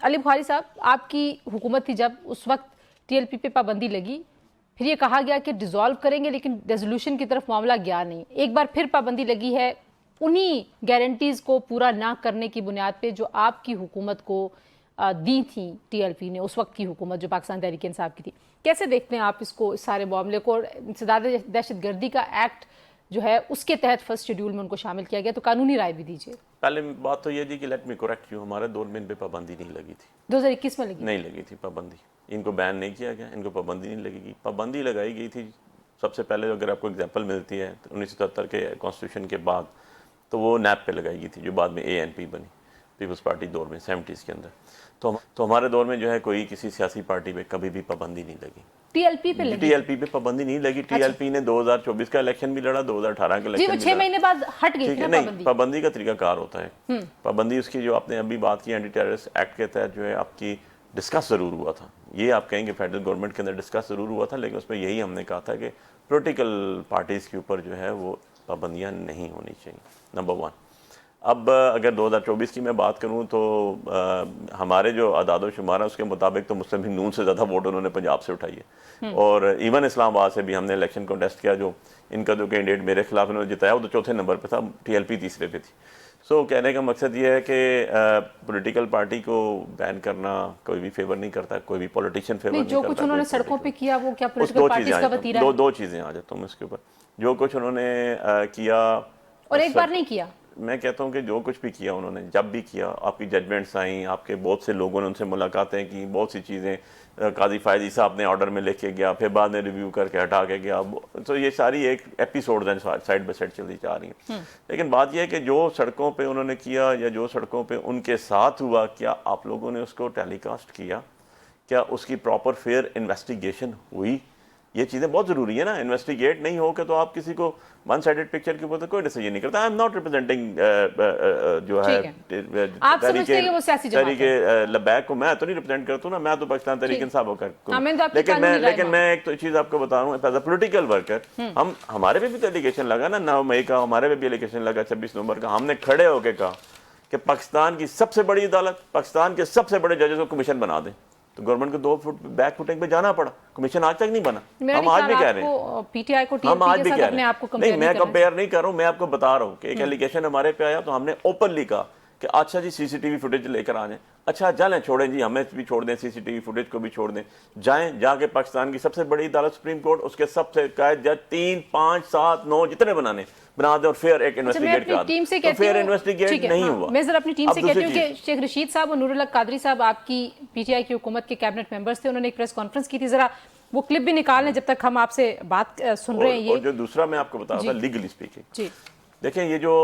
علی بخاری صاحب، آپ کی حکومت تھی جب، اس وقت ٹی ایل پی پہ پابندی لگی، پھر یہ کہا گیا کہ ڈیزالو کریں گے لیکن ریزولوشن کی طرف معاملہ گیا نہیں. ایک بار پھر پابندی لگی ہے انہی گارنٹیز کو پورا نہ کرنے کی بنیاد پہ جو آپ کی حکومت کو دی تھیں ٹی ایل پی نے، اس وقت کی حکومت جو پاکستان تحریک انصاف کی تھی. کیسے دیکھتے ہیں آپ اس کو، اس سارے معاملے کو؟ اور انسداد دہشت گردی کا ایکٹ جو ہے اس کے تحت فرسٹ شیڈیول میں ان کو شامل کیا گیا، تو قانونی رائے بھی دیجیے. پہلے بات تو یہ تھی کہ لیٹ می کریکٹ یو، ہمارے دور میں ان پہ پابندی نہیں لگی تھی. 2021 میں لگی نہیں لگی تھی پابندی. ان کو بین نہیں کیا گیا، ان کو پابندی نہیں لگے گی. پابندی لگائی گئی تھی سب سے پہلے، اگر آپ کو اگزامپل ملتی ہے 1977 کے کانسٹیٹیوشن کے بعد، تو وہ نیب پہ لگائی گئی تھی جو بعد میں اے این پی بنی، پیپلز پارٹی دور میں 70s کے اندر. تو ہمارے دور میں جو ہے کوئی کسی سیاسی پارٹی پہ کبھی بھی پابندی نہیں لگی. ٹی ایل پی پہ لگی؟ ٹی ایل پی پہ پابندی نہیں لگی. ٹی ایل پی نے 2024 کا الیکشن بھی لڑا، 2018 کا جی، الیکشن وہ بھی 6 لڑا. مہینے بعد ہٹ گئی ٹھیک تھی ہے، نا نہیں پابندی. پابندی کا طریقہ کار ہوتا ہے. پابندی اس کی جو آپ نے ابھی بات کی اینٹی ٹیررسٹ ایکٹ کے تحت جو ہے آپ کی ڈسکس ضرور ہوا تھا. یہ آپ کہیں گے فیڈرل گورنمنٹ کے اندر ڈسکس ضرور ہوا تھا، لیکن اس میں یہی ہم نے کہا تھا کہ پولیٹیکل پارٹیز کے اوپر جو ہے وہ پابندیاں نہیں ہونی چاہیے، نمبر 1. اب اگر 2024 کی میں بات کروں تو ہمارے جو اعداد و شمار ہیں اس کے مطابق تو مسلم لیگ نون سے زیادہ ووٹ انہوں نے پنجاب سے اٹھائی ہے. اور ایون اسلام آباد سے بھی ہم نے الیکشن کنٹیسٹ کیا، جو ان کا جو کینڈیڈیٹ میرے خلاف انہوں نے جتایا وہ تو چوتھے نمبر پہ تھا، ٹی ایل پی تیسرے پہ تھی. سو کہنے کا مقصد یہ ہے کہ پولیٹیکل پارٹی کو بین کرنا کوئی بھی فیور نہیں کرتا، کوئی بھی پولیٹیشین فیور نہیں جو کرتا. کچھ انہوں نے سڑکوں پہ کیا وہ کیا اس پولیٹیکل دو پارٹیز چیزیں کا وتیرہ ہے؟ دو چیزیں آ جاتا ہوں اس کے اوپر. جو کچھ انہوں نے کیا، اور ایک بار نہیں کیا. میں کہتا ہوں کہ جو کچھ بھی کیا انہوں نے، جب بھی کیا، آپ کی ججمنٹس آئیں، آپ کے بہت سے لوگوں نے ان سے ملاقاتیں کی، بہت سی چیزیں قاضی فائزی صاحب نے آرڈر میں لکھ کے گیا، پھر بعد میں ریویو کر کے ہٹا کے گیا. تو یہ ساری ایک ایپیسوڈ ہیں سائڈ بائی سائڈ چلتی جا رہی ہیں. لیکن بات یہ ہے کہ جو سڑکوں پہ انہوں نے کیا یا جو سڑکوں پہ ان کے ساتھ ہوا، کیا آپ لوگوں نے اس کو ٹیلی کاسٹ کیا؟ کیا اس کی پراپر فیئر انویسٹیگیشن ہوئی؟ یہ چیزیں بہت ضروری ہے نا. انویسٹیگیٹ نہیں ہو کہ تو آپ کسی کو ون سائیڈڈ پکچر کے اوپر تو کوئی ڈیسیجن نہیں کرتا. آئی ایم ناٹ ریپرزینٹنگ جو ہے آپ سمجھتے ہیں کہ وہ سیاسی جماعت ہے؟ تحریک لبیک کو میں تو نہیں ریپرزینٹ کرتا ہوں نا، میں تو پاکستان تحریک انصاف لیکن میں ایک چیز آپ کو بتا رہا ہوں، ایز اے پولیٹیکل ورکر ہمارے پہ بھی تو ایلیگیشن لگا نا 9 مئی کا، ہمارے پہ بھی ایلیگیشن لگا 26 نومبر کا. ہم نے کھڑے ہو کے کہا کہ پاکستان کی سب سے بڑی عدالت، پاکستان کے سب سے بڑے ججز کو کمیشن بنا دیں. تو گورنمنٹ کو 2 فٹ بیک فوٹنگ پہ جانا پڑا، کمیشن آج تک نہیں بنا. ہم آج بھی کہہ رہے ہیں، پی ٹی آئی کو ٹی ہم ایل آج پی بھی کے کہہ ساتھ رہے اپنے ہیں. آپ کو نہیں، کمپیئر میں نہیں کرنا کمپیئر نہیں کر رہا ہوں، میں آپ کو بتا رہا ہوں کہ ایک ایلیگیشن ہمارے پہ آیا تو ہم نے اوپنلی کہا کہ اچھا جی سی سی ٹی وی فوٹیج لے کر آ جائیں. اچھا جلیں، چھوڑیں جی، ہمیں بھی چھوڑ دیں، سی سی ٹی وی فوٹیج کو بھی چھوڑ دیں. جائیں جا کے پاکستان کی سب سے بڑی عدالت سپریم کورٹ، اس کے سب سے قائد جج 3 5 7 9 جتنے بنا دیں اور فیئر ایک انویسٹیگیٹ کرا دیں. تو فیئر انویسٹیگیٹ نہیں ہوا. میں ذرا اپنی ٹیم سے کہتی ہوں کہ شیخ رشید صاحب اور نور اللہ قادری صاحب آپ کی پی ٹی آئی کی حکومت کے کیبنٹ ممبرز تھے، انہوں نے ایک پریس کانفرنس کی تھی، ذرا وہ کلپ بھی نکال لیں جب تک ہم آپ سے بات سن رہے ہیں. اور جو دوسرا میں آپ کو بتا رہا تھا لیگلی اسپیکنگ، جی دیکھیں یہ جو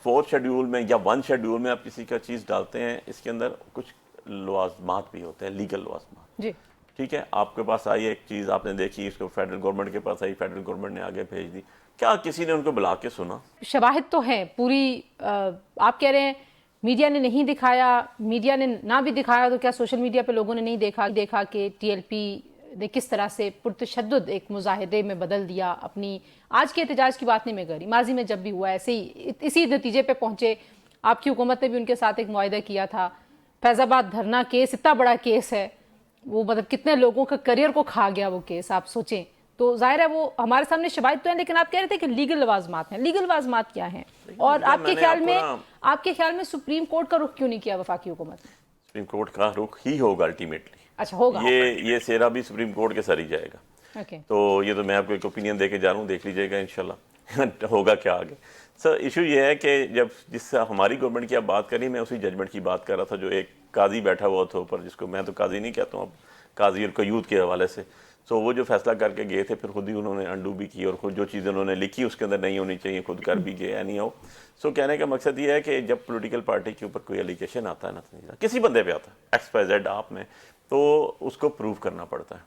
4 شیڈیول میں یا 1 شیڈیول میں آپ کسی کا چیز ڈالتے ہیں، اس کے اندر کچھ لوازمات بھی ہوتے ہیں، لیگل لوازمات. جی ٹھیک ہے، آپ کے پاس آئی ایک چیز، آپ نے دیکھی، اس کو فیڈرل گورنمنٹ کے پاس آئی، فیڈرل گورنمنٹ نے آگے بھیج دی. کیا کسی نے ان کو بلا کے سنا؟ شواہد تو ہیں پوری. آپ کہہ رہے ہیں میڈیا نے نہیں دکھایا، میڈیا نے نہ بھی دکھایا تو کیا سوشل میڈیا پہ لوگوں نے نہیں دیکھا کہ ٹی ایل پی نے کس طرح سے پرتشدد ایک مظاہرے میں بدل دیا اپنی. آج کے احتجاج کی بات نہیں میں کر رہی، ماضی میں جب بھی ہوا ایسے ہی اسی نتیجے پہ پہنچے. آپ کی حکومت نے بھی ان کے ساتھ ایک معاہدہ کیا تھا. فیض آباد دھرنا کیس اتنا بڑا کیس ہے، وہ مطلب کتنے لوگوں کا کریئر کو کھا گیا وہ کیس، آپ سوچیں. تو ظاہر ہے وہ ہمارے سامنے شواہد تو ہیں، لیکن آپ کہہ رہے تھے کہ لیگل لوازمات ہیں. لیگل لوازمات کیا ہیں؟ اور آپ کے خیال میں سپریم کورٹ کا رخ کیوں نہیں کیا وفاقی حکومت نے؟ سپریم کورٹ کا رخ ہی ہوگا الٹیمیٹلی. اچھا ہوگا، یہ سیرا بھی سپریم کورٹ کے سر ہی جائے گا. تو یہ تو میں آپ کو ایک اوپینین دے کے جا رہا ہوں، دیکھ لیجئے گا انشاءاللہ ہوگا کیا آگے. سر ایشو یہ ہے کہ جس سے ہماری گورنمنٹ کی آپ بات کری، میں اسی ججمنٹ کی بات کر رہا تھا جو ایک قاضی بیٹھا ہوا تھا اوپر، جس کو میں تو قاضی نہیں کہتا ہوں، اب قاضی اور قیود کے حوالے سے. سو وہ جو فیصلہ کر کے گئے تھے، پھر خود ہی انہوں نے انڈو بھی کی، اور خود جو چیزیں انہوں نے لکھی اس کے اندر نہیں ہونی چاہیے خود کر بھی گئے نہیں ہو. سو کہنے کا مقصد یہ ہے کہ جب پولیٹیکل پارٹی کے اوپر کوئی ایلیگیشن آتا ہے نا، کسی بندے پہ آتا ہے ایکس وائی زیڈ آپ میں، تو اس کو پروو کرنا پڑتا ہے.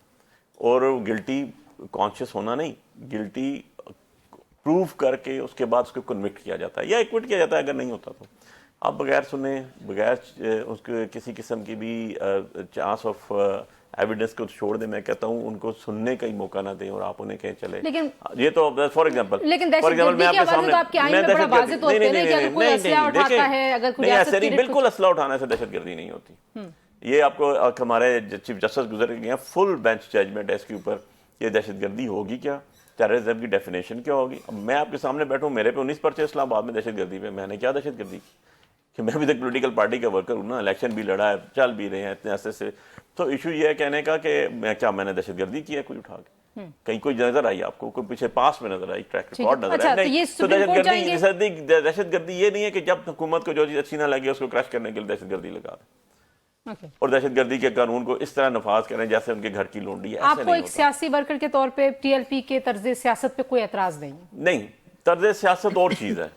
اور گلٹی کانشیس ہونا نہیں، گلٹی پروف کر کے اس کے بعد اس کو کنوکٹ کیا جاتا ہے یا ایکوٹ کیا جاتا ہے اگر نہیں ہوتا تو. آپ بغیر سنے، بغیر اس کے کسی قسم کی بھی چانس آف ایویڈنس کو چھوڑ دیں، میں کہتا ہوں ان کو سننے کا ہی موقع نہ دیں اور آپ انہیں کہیں چلے. لیکن یہ تو فار ایگزامپل میں آپ کے سامنے بالکل اسلحہ اٹھانے سے دہشت گردی نہیں ہوتی. یہ آپ کو ہمارے چیف جسٹس گزر گئے ہیں، فل بینچ ججمنٹ ہے اس کے اوپر. یہ دہشت گردی ہوگی کیا، ٹیررزم کی ڈیفینیشن کیا ہوگی. اب میں آپ کے سامنے بیٹھوں، میرے پہ 19 پرچے اسلام آباد میں دہشت گردی پہ، میں نے کیا دہشت گردی کی کہ میں بھی تو پولیٹیکل پارٹی کا ورکر ہوں نا، الیکشن بھی لڑا ہے، چل بھی رہے ہیں اتنے عرصے سے. تو ایشو یہ ہے کہنے کا کہ میں نے دہشت گردی کی ہے کوئی اٹھا کے، کہیں کوئی نظر آئی آپ کو، کوئی پیچھے پاس میں نظر آئی، ٹریک ریکارڈ نظر آئی؟ نہیں. تو دہشت گردی یہ نہیں ہے کہ جب حکومت کو جو چیز اچھی نہ لگے اس کو کریش کرنے کے لیے دہشت گردی لگا دیں اور دہشت گردی کے قانون کو اس طرح نفاذ کریں جیسے ان کے گھر کی لونڈی ہے. آپ کو ایک سیاسی ورکر کے طور پہ ٹی ایل پی کے طرز سیاست پہ کوئی اعتراض نہیں؟ نہیں، طرز سیاست اور چیز ہے،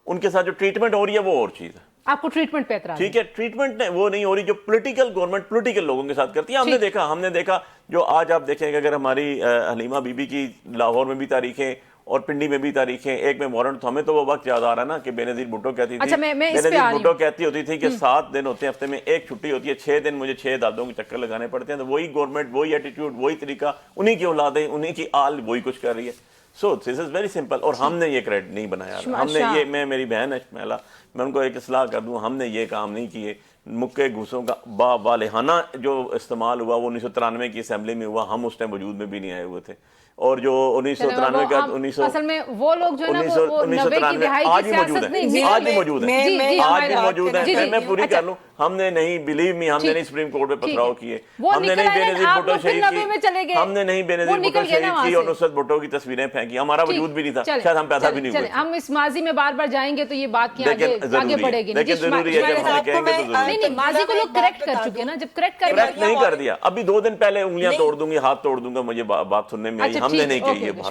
ان کے ساتھ جو ٹریٹمنٹ ہو رہی ہے وہ اور چیز ہے. آپ کو ٹریٹمنٹ پہ اعتراض؟ ٹھیک ہے، ٹریٹمنٹ وہ نہیں ہو رہی جو پولیٹیکل گورنمنٹ پولیٹیکل لوگوں کے ساتھ کرتی ہے. ہم نے دیکھا جو آج آپ دیکھیں کہ اگر ہماری حلیمہ بی بی کی لاہور میں بھی تاریخیں اور پنڈی میں بھی تاریخیں، ایک میں وارنٹ، ہمیں تو وہ وقت یاد آ رہا ہے نا کہ بے نظیر بھٹو کہتی تھی، بے نظیر بھٹو کہتی ہوتی تھی کہ 7 دن ہوتے ہیں ہفتے میں، ایک چھٹی ہوتی ہے، 6 دن مجھے 6 دادوں کے چکر لگانے پڑتے ہیں. تو وہی گورنمنٹ، وہی ایٹیٹیوڈ، وہی طریقہ، انہی کی اولادیں، انہی کی آل وہی کچھ کر رہی ہے. سو دس از ویری سمپل. اور ہم نے یہ کریڈٹ نہیں بنایا، ہم نے یہ، میں میری بہن ہے شمیلا، میں ان کو ایک اصلاح کر دوں، ہم نے یہ کام نہیں کیے. مکے گھوسوں کا بالہانہ جو استعمال ہوا وہ 1993 کی اسمبلی میں ہوا، ہم اس ٹائم وجود میں بھی نہیں آئے ہوئے تھے. اور جو 1993 کا اصل میں وہ لوگ جو نا وہ 90 کی دہائی کی سیاست نہیں، آج بھی موجود ہے، آج بھی موجود ہے. میں پوری کر لوں، ہم نے نہیں، بلیو می، ہم نے نہیں سپریم کورٹ پہ پتھراؤ کیے، ہم نے نہیں بے نظیر بھٹو شہید کی، ہم نے نہیں بے نظیر بھٹو شہید کی اور نصرت بھٹو کی تصویریں پھینکی. ہمارا وجود بھی نہیں تھا، شاید ہم پیدا بھی نہیں ہوئے. ہم اس ماضی میں بار بار جائیں گے تو یہ بات کی آگے بڑھے گی. لیکن ضروری ہے جب ہم کہیں گے تو ضروری نہیں، ماضی کو لوگ کریکٹ کر چکے نا، جب کریکٹ نہیں کر دیا. ابھی 2 دن پہلے انگلیاں توڑ دوں گی، ہاتھ توڑ دوں گا، مجھے بات سننے میں آئی، ہم نے نہیں کہی.